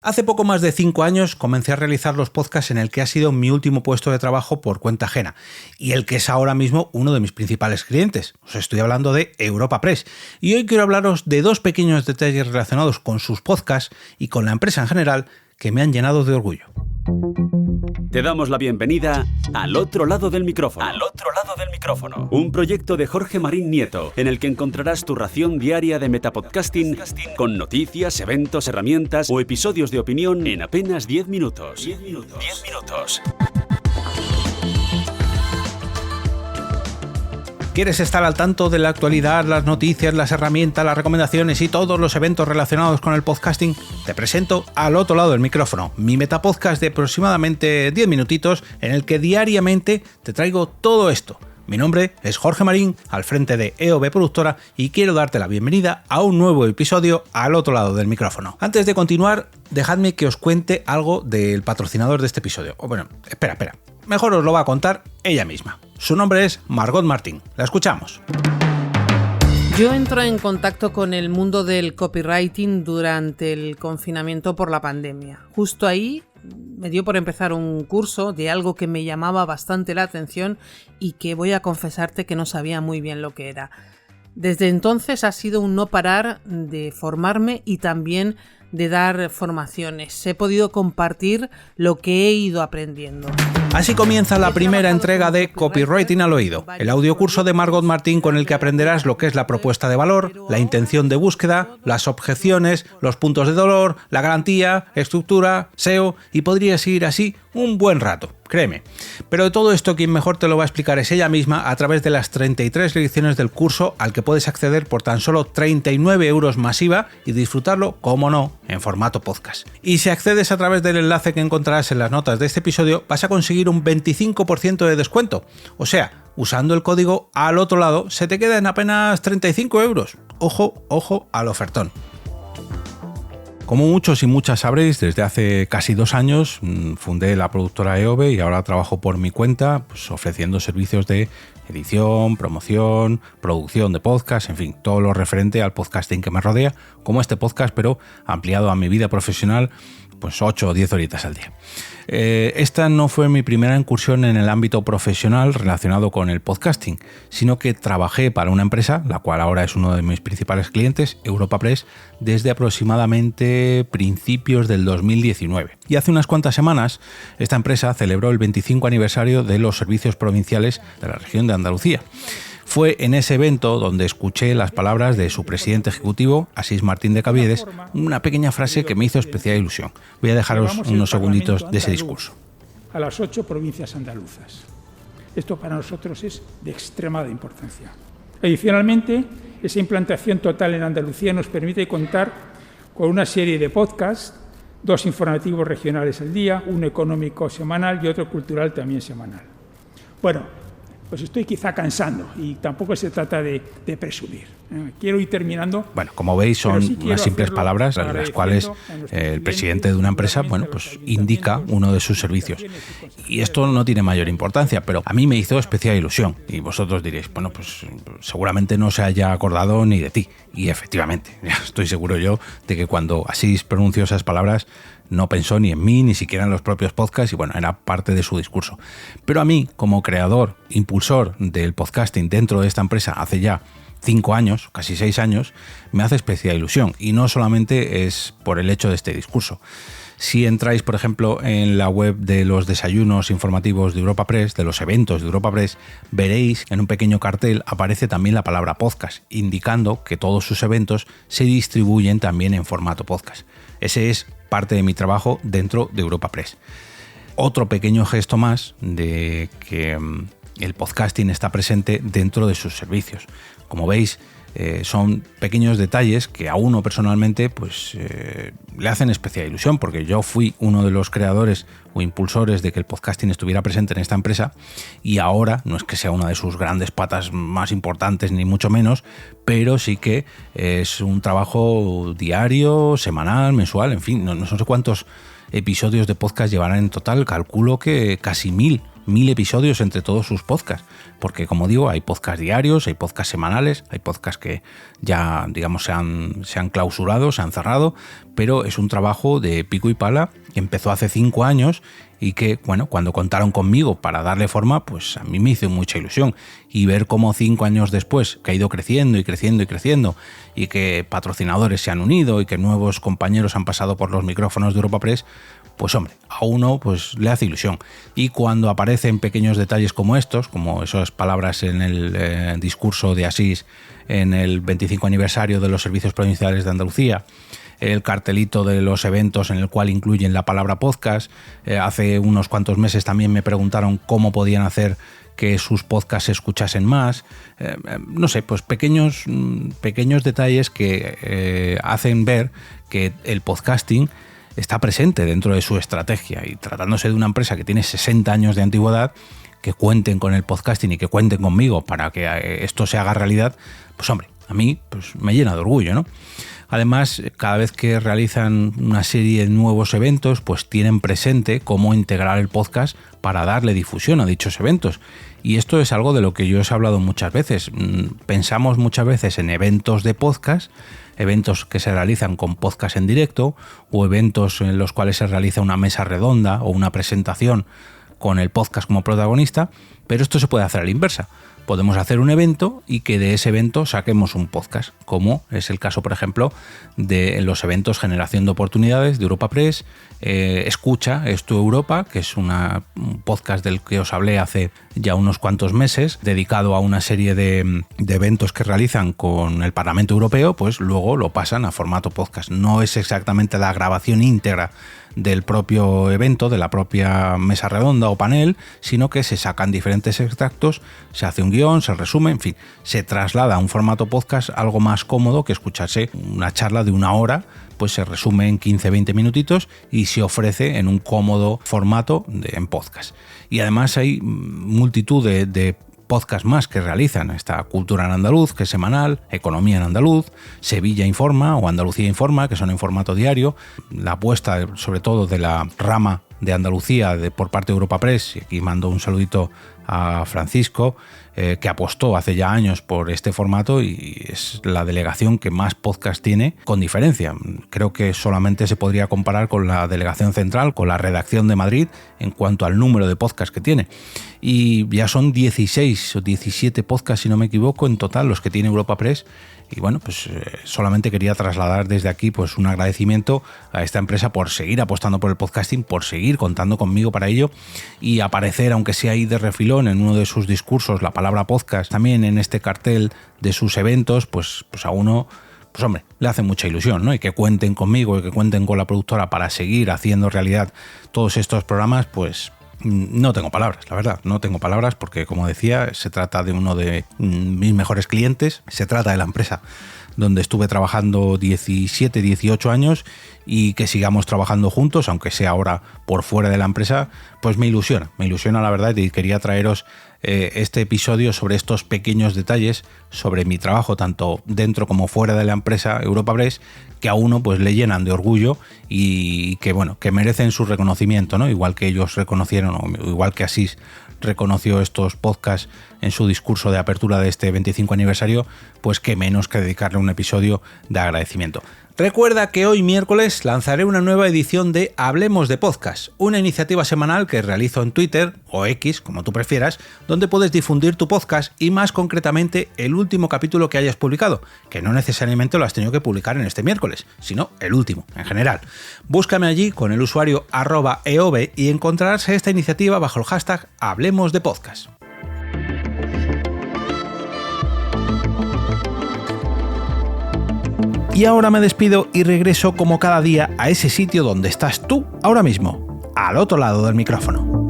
Hace poco más de 5 años comencé a realizar los podcasts en el que ha sido mi último puesto de trabajo por cuenta ajena y el que es ahora mismo uno de mis principales clientes. Os estoy hablando de Europa Press y hoy quiero hablaros de 2 pequeños detalles relacionados con sus podcasts y con la empresa en general que me han llenado de orgullo. Te damos la bienvenida al otro lado del micrófono. Al otro lado del micrófono. Un proyecto de Jorge Marín Nieto, en el que encontrarás tu ración diaria de metapodcasting con noticias, eventos, herramientas o episodios de opinión en apenas 10 minutos. 10 minutos. ¿Quieres estar al tanto de la actualidad, las noticias, las herramientas, las recomendaciones y todos los eventos relacionados con el podcasting? Te presento Al otro lado del micrófono, mi metapodcast de aproximadamente 10 minutitos en el que diariamente te traigo todo esto. Mi nombre es Jorge Marín, al frente de EOB Productora, y quiero darte la bienvenida a un nuevo episodio Al otro lado del micrófono. Antes de continuar, dejadme que os cuente algo del patrocinador de este episodio. Bueno, espera. Mejor os lo va a contar ella misma. Su nombre es Margot Martín. La escuchamos. Yo entro en contacto con el mundo del copywriting durante el confinamiento por la pandemia. Justo ahí me dio por empezar un curso de algo que me llamaba bastante la atención y que voy a confesarte que no sabía muy bien lo que era. Desde entonces ha sido un no parar de formarme y también de dar formaciones. He podido compartir lo que he ido aprendiendo. Así comienza la primera entrega de Copywriting al Oído, el audiocurso de Margot Martín con el que aprenderás lo que es la propuesta de valor, la intención de búsqueda, las objeciones, los puntos de dolor, la garantía, estructura, SEO, y podrías ir así un buen rato, créeme. Pero de todo esto quien mejor te lo va a explicar es ella misma a través de las 33 lecciones del curso al que puedes acceder por tan solo 39 € masiva y disfrutarlo, como no, en formato podcast. Y si accedes a través del enlace que encontrarás en las notas de este episodio, vas a conseguir un 25% de descuento. O sea, usando el código al otro lado, se te queda en apenas 35 €. Ojo al ofertón. Como muchos y muchas sabréis, desde hace casi 2 años fundé la productora EOB y ahora trabajo por mi cuenta, pues, ofreciendo servicios de edición, promoción, producción de podcast, en fin, todo lo referente al podcasting que me rodea, como este podcast, pero ampliado a mi vida profesional, pues 8 o 10 horitas al día. Esta no fue mi primera incursión en el ámbito profesional relacionado con el podcasting, sino que trabajé para una empresa, la cual ahora es uno de mis principales clientes, Europa Press, desde aproximadamente principios del 2019. Y hace unas cuantas semanas, esta empresa celebró el 25 aniversario de los servicios provinciales de la región de Andalucía. Fue en ese evento donde escuché las palabras de su presidente ejecutivo, Asís Martín de Caviedes, una pequeña frase que me hizo especial ilusión. Voy a dejaros unos segunditos de ese discurso. A las 8 provincias andaluzas. Esto para nosotros es de extremada importancia. Adicionalmente, esa implantación total en Andalucía nos permite contar con una serie de podcasts, 2 informativos regionales al día, uno económico semanal y otro cultural también semanal. Bueno, pues estoy quizá cansando y tampoco se trata de presumir. Quiero ir terminando. Bueno, como veis, son unas simples palabras en las cuales el presidente de una empresa, pues indica uno de sus servicios. Y esto no tiene mayor importancia, pero a mí me hizo especial ilusión. Y vosotros diréis, pues seguramente no se haya acordado ni de ti. Y efectivamente, ya estoy seguro yo de que cuando Asís pronunció esas palabras, no pensó ni en mí, ni siquiera en los propios podcasts, y bueno, era parte de su discurso. Pero a mí, como creador, impulsor del podcasting dentro de esta empresa hace ya 5 años, casi 6 años, me hace especial ilusión. Y no solamente es por el hecho de este discurso. Si entráis, por ejemplo, en la web de los desayunos informativos de Europa Press, de los eventos de Europa Press, veréis en un pequeño cartel aparece también la palabra podcast, indicando que todos sus eventos se distribuyen también en formato podcast. Ese es parte de mi trabajo dentro de Europa Press. Otro pequeño gesto más de que el podcasting está presente dentro de sus servicios. Como veis, son pequeños detalles que a uno personalmente le hacen especial ilusión, porque yo fui uno de los creadores o impulsores de que el podcasting estuviera presente en esta empresa, y ahora no es que sea una de sus grandes patas más importantes ni mucho menos, pero sí que es un trabajo diario, semanal, mensual, en fin, no sé cuántos episodios de podcast llevarán en total, calculo que casi 1000 1000 episodios entre todos sus podcasts, porque como digo, hay podcasts diarios, hay podcasts semanales, hay podcasts que ya, digamos, se han clausurado, se han cerrado, pero es un trabajo de pico y pala que empezó hace 5 años y que, bueno, cuando contaron conmigo para darle forma, pues a mí me hizo mucha ilusión. Y ver cómo 5 años después, que ha ido creciendo y creciendo y creciendo, y que patrocinadores se han unido y que nuevos compañeros han pasado por los micrófonos de Europa Press, pues hombre, a uno pues le hace ilusión. Y cuando aparecen pequeños detalles como estos, como esas palabras en el discurso de Asís en el 25 aniversario de los servicios provinciales de Andalucía, el cartelito de los eventos en el cual incluyen la palabra podcast. Hace unos cuantos meses también me preguntaron cómo podían hacer que sus podcasts se escuchasen más. No sé, pues pequeños detalles que hacen ver que el podcasting está presente dentro de su estrategia, y tratándose de una empresa que tiene 60 años de antigüedad, que cuenten con el podcasting y que cuenten conmigo para que esto se haga realidad, pues hombre, a mí pues me llena de orgullo, ¿no? Además, cada vez que realizan una serie de nuevos eventos, pues tienen presente cómo integrar el podcast para darle difusión a dichos eventos. Y esto es algo de lo que yo os he hablado muchas veces. Pensamos muchas veces en eventos de podcast, eventos que se realizan con podcast en directo, o eventos en los cuales se realiza una mesa redonda o una presentación con el podcast como protagonista, pero esto se puede hacer a la inversa. Podemos hacer un evento y que de ese evento saquemos un podcast, como es el caso, por ejemplo, de los eventos Generación de Oportunidades de Europa Press, Escucha, es tu Europa, que es un podcast del que os hablé hace ya unos cuantos meses, dedicado a una serie de eventos que realizan con el Parlamento Europeo, pues luego lo pasan a formato podcast. No es exactamente la grabación íntegra del propio evento, de la propia mesa redonda o panel, sino que se sacan diferentes extractos, se hace un guión, se resume, en fin, se traslada a un formato podcast algo más cómodo que escucharse una charla de 1 hora, pues se resume en 15-20 minutitos y se ofrece en un cómodo formato en podcast. Y además hay multitud de podcast más que realizan. Esta Cultura en Andaluz, que es semanal, Economía en Andaluz, Sevilla Informa o Andalucía Informa, que son en formato diario. La apuesta, sobre todo, de la rama de Andalucía por parte de Europa Press, y aquí mando un saludito a Francisco, que apostó hace ya años por este formato y es la delegación que más podcast tiene, con diferencia. Creo que solamente se podría comparar con la delegación central, con la redacción de Madrid, en cuanto al número de podcasts que tiene. Y ya son 16 o 17 podcasts, si no me equivoco, en total los que tiene Europa Press. Y bueno, pues solamente quería trasladar desde aquí pues un agradecimiento a esta empresa por seguir apostando por el podcasting, por seguir contando conmigo para ello y aparecer, aunque sea ahí de refilón, en uno de sus discursos la palabra podcast, también en este cartel de sus eventos, pues a uno, pues hombre, le hace mucha ilusión, ¿no? Y que cuenten conmigo y que cuenten con la productora para seguir haciendo realidad todos estos programas, pues no tengo palabras, la verdad, no tengo palabras porque, como decía, se trata de uno de mis mejores clientes, se trata de la empresa donde estuve trabajando 17, 18 años y que sigamos trabajando juntos, aunque sea ahora por fuera de la empresa, pues me ilusiona la verdad, y quería traeros este episodio sobre estos pequeños detalles sobre mi trabajo tanto dentro como fuera de la empresa Europa Press, que a uno pues le llenan de orgullo y que bueno, que merecen su reconocimiento, ¿no? Igual que ellos reconocieron, o igual que Asís reconoció estos podcasts en su discurso de apertura de este 25 aniversario, pues qué menos que dedicarle un episodio de agradecimiento. Recuerda que hoy miércoles lanzaré una nueva edición de Hablemos de Podcast, una iniciativa semanal que realizo en Twitter o X, como tú prefieras, donde puedes difundir tu podcast y más concretamente el último capítulo que hayas publicado, que no necesariamente lo has tenido que publicar en este miércoles, sino el último, en general. Búscame allí con el usuario @eove y encontrarás esta iniciativa bajo el hashtag Hablemos de Podcast. Y ahora me despido y regreso como cada día a ese sitio donde estás tú ahora mismo, al otro lado del micrófono.